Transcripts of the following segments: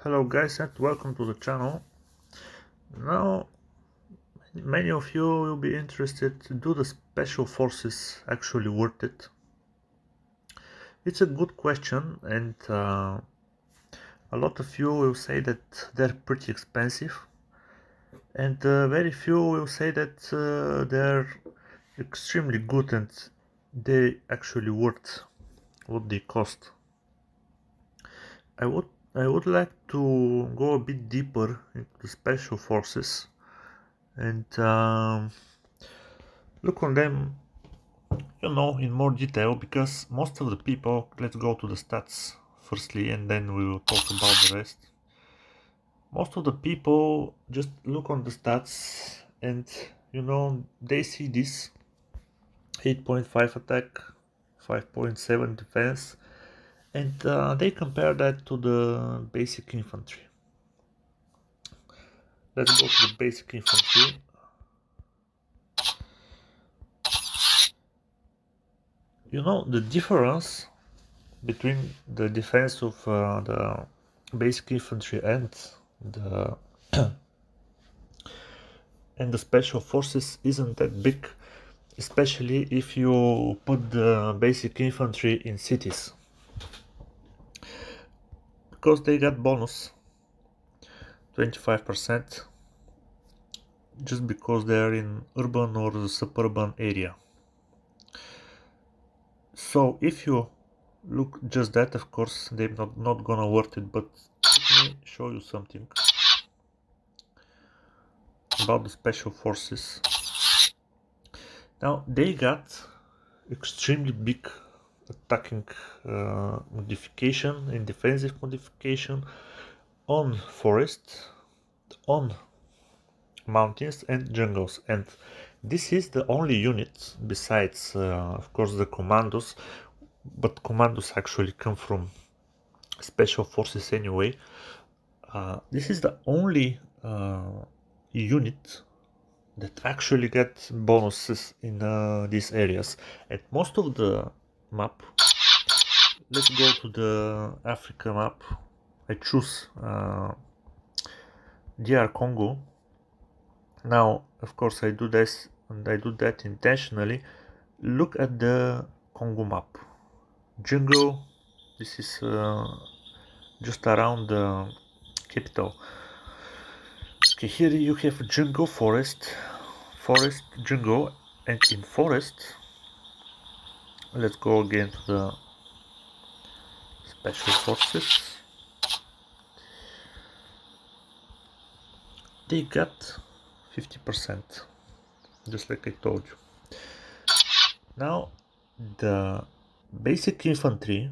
Hello guys and welcome to the channel. Now many of you will be interested, do the special forces actually worth it? It's a good question, and a lot of you will say that they're pretty expensive, and very few will say that they're extremely good and they actually worth what they cost. I would like to go a bit deeper into the special forces and look on them, in more detail, because most of the people, let's go to the stats firstly and then we will talk about the rest. Most of the people just look on the stats and they see this 8.5 attack, 5.7 defense, and they compare that to the basic infantry. Let's go to the basic infantry. The difference between the defense of the basic infantry and the special forces isn't that big, especially if you put the basic infantry in cities, because they got bonus 25% just because they are in urban or the suburban area. So if you look just that, of course they're not gonna worth it, but let me show you something about the special forces. Now they got extremely big attacking modification and defensive modification on forest, on mountains and jungles, and this is the only unit besides of course the commandos, but commandos actually come from special forces anyway. This is the only unit that actually get bonuses in these areas. And most of the map, let's go to the Africa map. I choose DR Congo. Now of course I do this, and I do that intentionally. Look at the Congo map. Jungle, this is just around the capital. Okay, here you have jungle, forest, jungle, and in forest, let's go again to the special forces. They got 50%, just like I told you. Now the basic infantry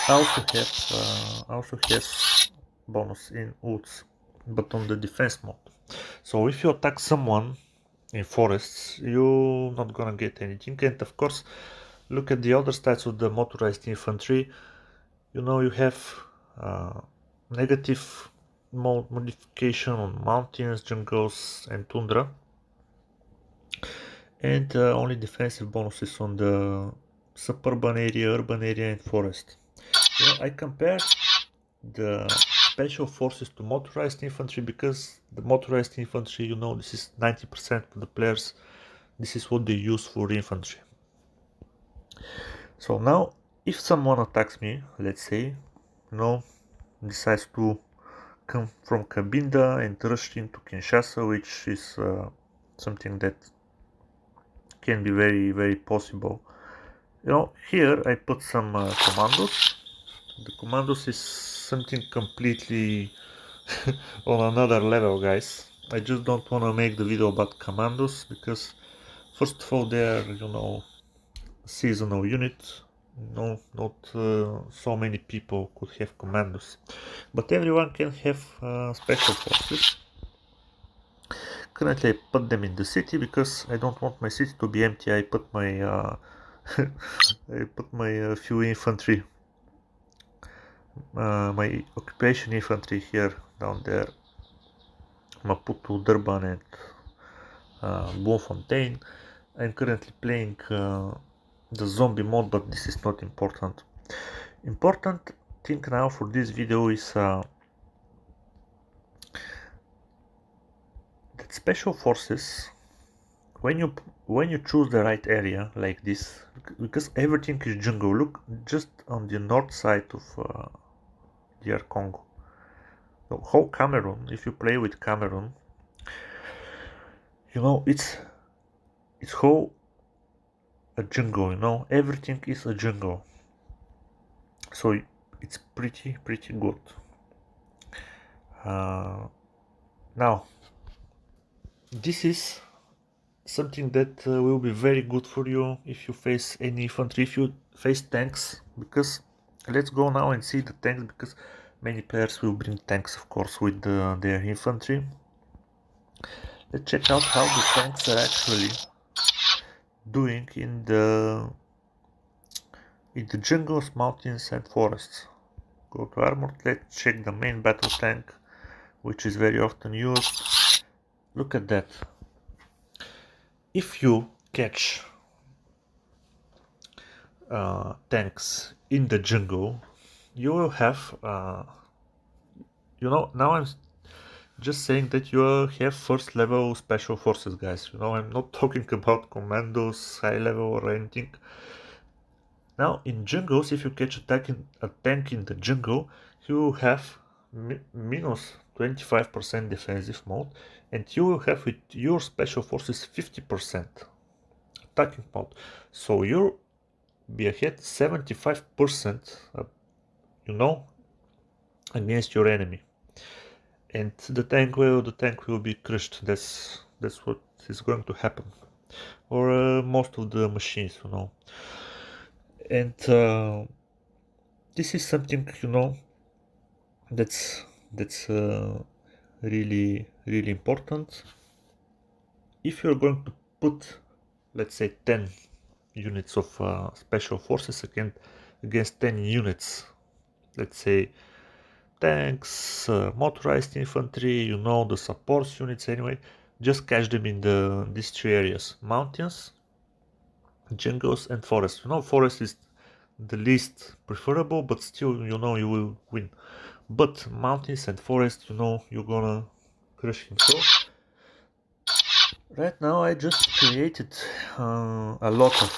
also has bonus in woods, but on the defense mode. So if you attack someone in forests, you're not gonna get anything. And of course, look at the other stats of the motorized infantry. You have negative modification on mountains, jungles, and tundra, and only defensive bonuses on the suburban area, urban area, and forest. I compared the special forces to motorized infantry because the motorized infantry, this is 90% of the players, this is what they use for infantry. So now if someone attacks me, let's say, decides to come from Cabinda and rush into Kinshasa, which is something that can be very, very possible. Here I put some commandos. The commandos is something completely on another level, guys. I just don't want to make the video about commandos because first of all they are, seasonal unit. Not so many people could have commandos, but everyone can have special forces. Currently I put them in the city because I don't want my city to be empty. I put my few infantry, my occupation infantry here, down there, Maputo, Durban, and Bloemfontein. I'm currently playing the zombie mode, but this is not important. Important thing now for this video is that special forces, when you choose the right area like this, because everything is jungle. Look just on the north side of DR Congo. So whole Cameroon, if you play with Cameroon, you know it's whole a jungle. You know, everything is a jungle. So it's pretty good. Now this is something that will be very good for you if you face any infantry, if you face tanks, because let's go now and see the tanks, because many players will bring tanks, of course, with their infantry. Let's check out how the tanks are actually doing in the jungles, mountains and forests. Go to armor. Let's check the main battle tank, which is very often used. Look at that. If you catch tanks in the jungle, you will have now I'm just saying that you have first level special forces, guys. I'm not talking about commandos, high level or anything. Now in jungles, if you catch a tank in the jungle, you will have minus 25% defensive mode, and you will have with your special forces 50% attacking mode. So you'll be ahead 75%, against your enemy, and the tank will be crushed. That's what is going to happen, or most of the machines, and this is something that's really important. If you're going to put, let's say, 10 units of special forces against 10 units, let's say tanks, motorized infantry, the support units, anyway, just catch them in these three areas: mountains, jungles and forests. Forest is the least preferable, but still, you will win. But mountains and forests, you're gonna crush him. So right now I just created a lot of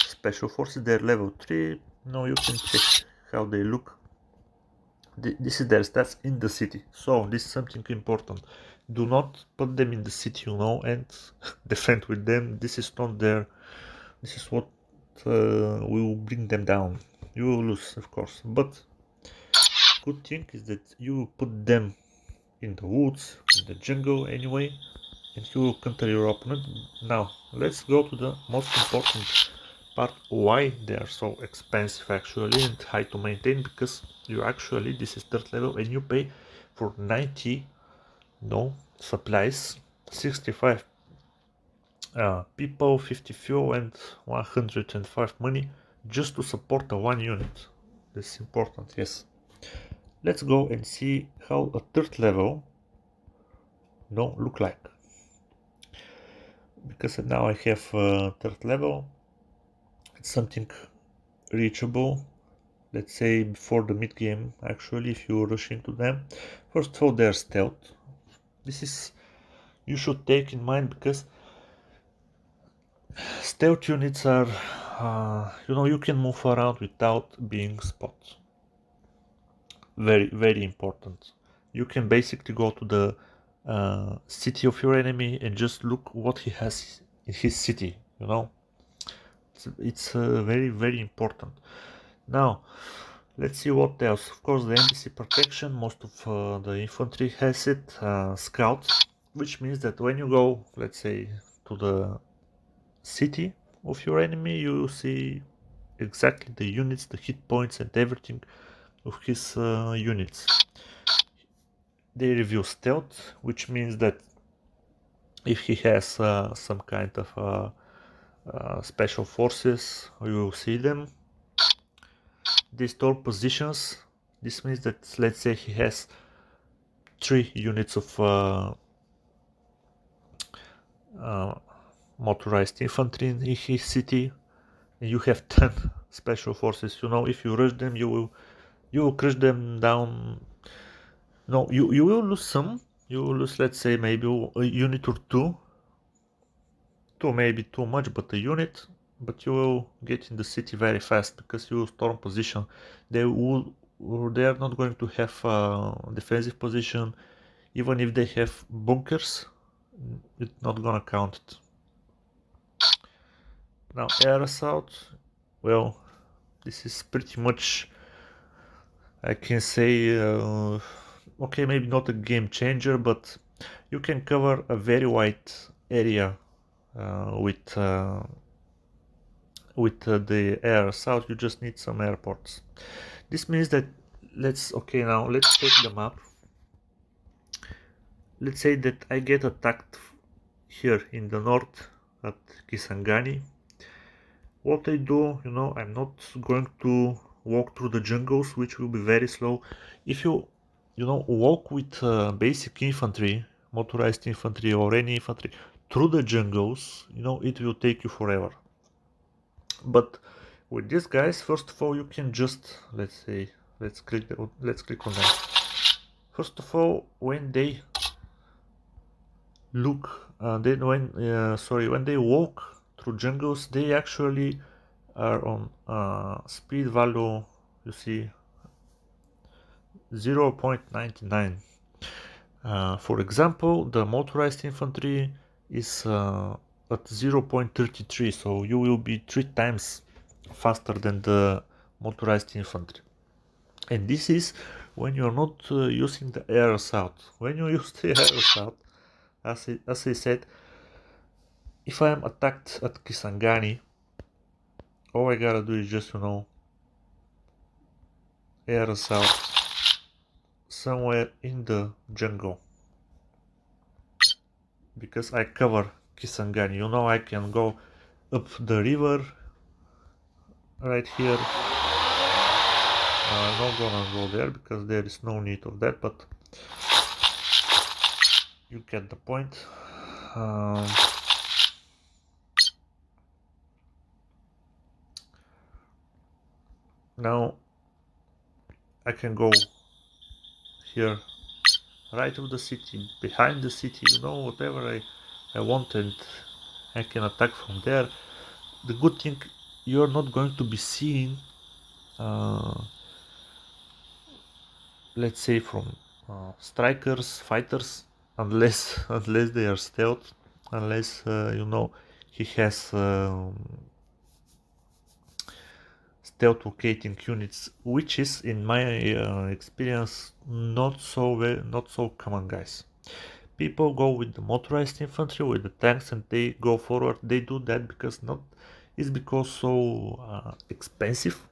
special forces. They're level 3. You can check how they look. This is their stats in the city. So this is something important. Do not put them in the city, and defend with them. This is not their. This is what will bring them down. You will lose, of course, but good thing is that you put them in the woods, in the jungle anyway, and you will counter your opponent. Now let's go to the most important part, why they are so expensive actually and high to maintain, because this is third level and you pay for 90 supplies, 65 people, 50 fuel and 105 money just to support the one unit. This is important, yes. Let's go and see how a third level look like, because now I have third level. It's something reachable, let's say, before the mid game. Actually, if you rush into them, first of all, they're stealth. This is, you should take in mind, because stealth units are you can move around without being spotted. Very important. You can basically go to the city of your enemy and just look what he has in his city. It's very important. Now let's see what else. Of course, the NPC protection, most of the infantry has it. Scout, which means that when you go, let's say, to the city of your enemy, you see exactly the units, the hit points and everything of his units. They review stealth, which means that if he has some kind of special forces, you will see them. They store positions. This means that, let's say, he has 3 units of motorized infantry in his city, and you have 10 special forces. If you rush them, you will You will crush them down. No, you will lose some. You will lose, let's say, maybe a unit or two. Two maybe too much, but a unit. But you will get in the city very fast because you will storm position. They will. They are not going to have a defensive position. Even if they have bunkers, it's not gonna count it. Now air assault. Well, this is pretty much, I can say, okay, maybe not a game changer, but you can cover a very wide area with the air assault. You just need some airports. This means that now let's take the map. Let's say that I get attacked here in the north at Kisangani. What I do, I'm not going to walk through the jungles, which will be very slow. If you walk with basic infantry, motorized infantry or any infantry through the jungles, it will take you forever. But with these guys, first of all, you can just, let's click on them. First of all, when they when they walk through jungles, they actually are on speed value, you see, 0.99. For example, the motorized infantry is at 0.33, so you will be 3 times faster than the motorized infantry. And this is when you're not using the air assault. When you use the air assault, as I said, if I am attacked at Kisangani, all I gotta do is just, air assault somewhere in the jungle. Because I cover Kisangani, I can go up the river right here. I'm not gonna go there because there is no need of that, but you get the point. Now I can go here, right of the city, behind the city, whatever I want, and I can attack from there. The good thing, you're not going to be seen, let's say, from fighters, unless unless they are stealth, unless he has stealth locating units, which is, in my experience, not so common, guys. People go with the motorized infantry, with the tanks, and they go forward. They do that because so expensive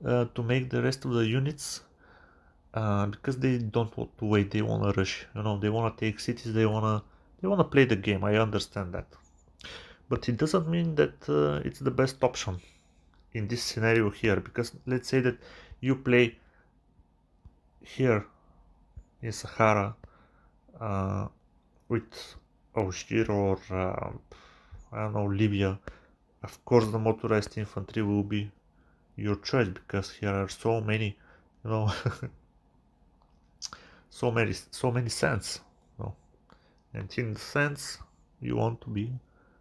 to make the rest of the units, because they don't want to wait. They want to rush. They want to take cities. They want to play the game. I understand that, but it doesn't mean that it's the best option in this scenario here. Because let's say that you play here in Sahara with Algiers or I don't know, Libya. Of course, the motorized infantry will be your choice because here are so many, so many sands. And in the sense, you want to be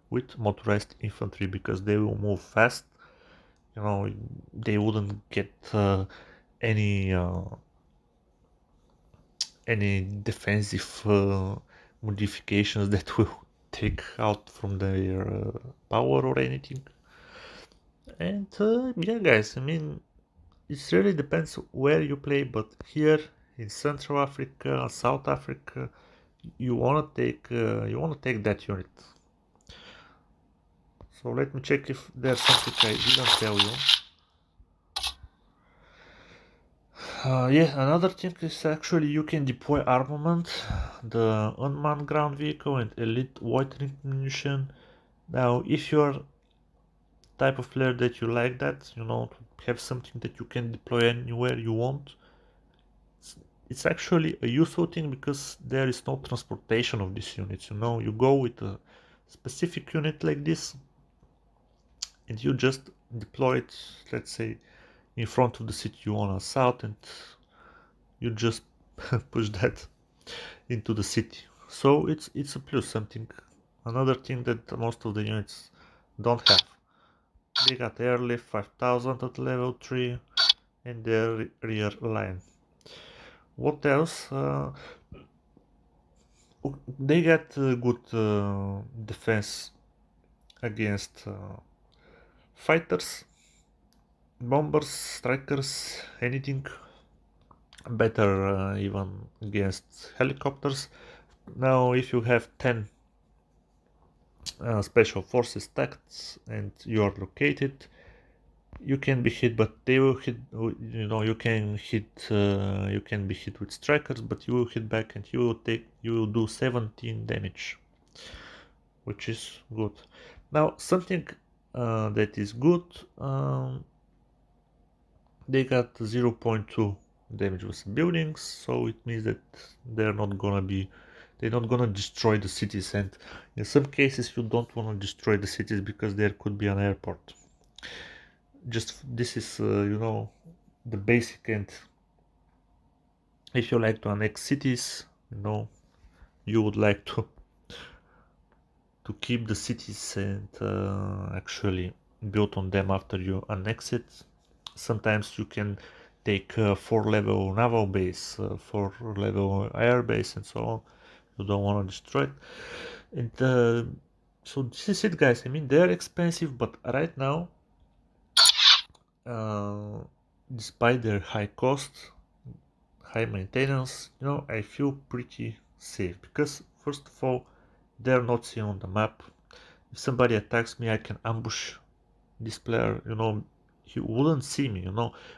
with motorized infantry because they will move fast. They wouldn't get any defensive modifications that will take out from their power or anything. And yeah, guys, I mean, it really depends where you play, but here in Central Africa, South Africa, you wanna take that unit. So let me check if there's something I didn't tell you. Yeah, another thing is actually you can deploy armament, the unmanned ground vehicle and elite void ring munition. Now, if you're type of player that you like that, to have something that you can deploy anywhere you want, it's actually a useful thing because there is no transportation of these units. You go with a specific unit like this and you just deploy it, let's say, in front of the city you want to assault, and you just push that into the city. So it's a plus. Another thing that most of the units don't have. They got airlift 5000 at level 3 and their rear line. What else? They got good defense against fighters, bombers, strikers, anything. Better even against helicopters. Now if you have 10 special forces stacked and you are located, you can be hit, but they will hit, you can be hit with strikers, but you will hit back and you will do 17 damage, which is good. Now something that is good, they got 0.2 damage with buildings, so it means that they're not gonna destroy the cities, and in some cases you don't want to destroy the cities because there could be an airport. Just this is the basic, and if you like to annex cities, you would like to keep the cities and actually build on them after you annex it. Sometimes you can take 4-level naval base, 4-level air base, and so on. You don't want to destroy it. And so this is it, guys. I mean, they're expensive, but right now, despite their high cost, high maintenance, I feel pretty safe because first of all, they're not seen on the map. If somebody attacks me, I can ambush this player, he wouldn't see me,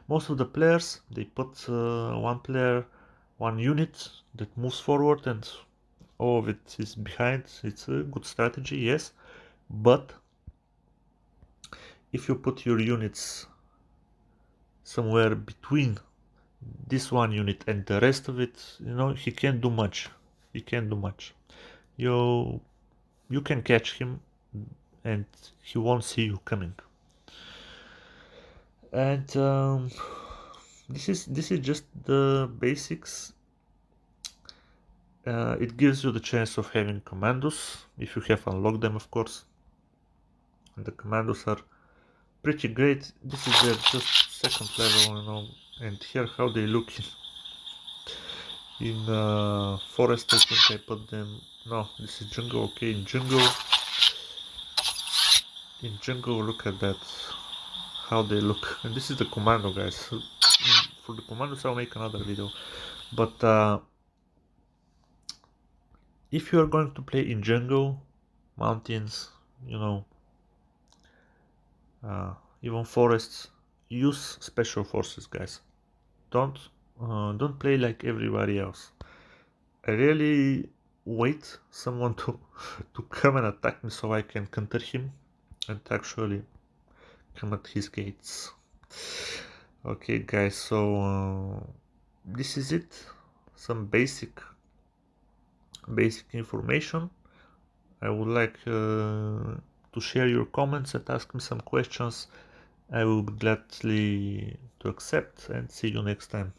Most of the players, they put one player, one unit that moves forward and all of it is behind. It's a good strategy, yes, but if you put your units somewhere between this one unit and the rest of it, he can't do much. You can catch him and he won't see you coming. And this is just the basics. It gives you the chance of having commandos if you have unlocked them, of course. And the commandos are pretty great. This is their just second level, and here how they look in forest. I think I put them. No, this is jungle. Okay, in jungle, look at that, how they look. And this is the commando, guys. For the commandos, I'll make another video. But if you are going to play in jungle, mountains, even forests, use special forces, guys. Don't play like everybody else. I really wait someone to come and attack me so I can counter him and actually come at his gates. Okay, guys, so this is it. Some basic information. I would like to share your comments and ask me some questions. I will be gladly to accept, and see you next time.